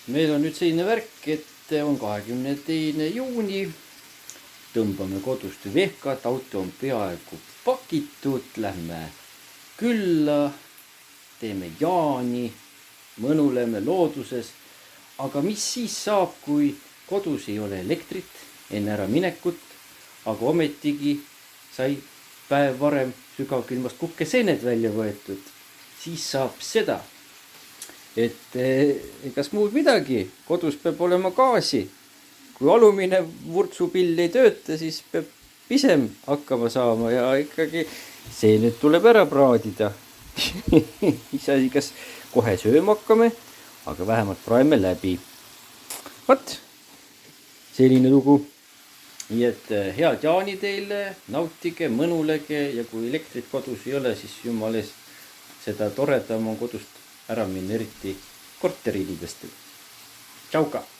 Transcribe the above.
meil on nüüd selline värk, et on 22. juuni. Tõmbame kodust vehkat, auto on peaaegu pakitud, lähme külla, teeme jaani, mõnuleme looduses. Aga mis siis saab, kui kodus ei ole elektrit enne ära minekut, aga ometigi sai päev varem sügavkülmast kukkeseened välja võetud, siis saab seda, et kas muud midagi, kodus peab olema gaasi. Kui alumine vurtsupill ei tööta, siis peab pisem hakkama saama ja ikkagi see nüüd tuleb ära praadida. Isasi, kas kohe sööma hakkame, aga vähemalt praeme läbi. Vaat, selline lugu. Nii et head jaani teile, nautige, mõnulege ja kui elektrit kodus ei ole, siis jumal eest seda toredam on kodust ära minna, eriti korteriinimestel. Tšauka!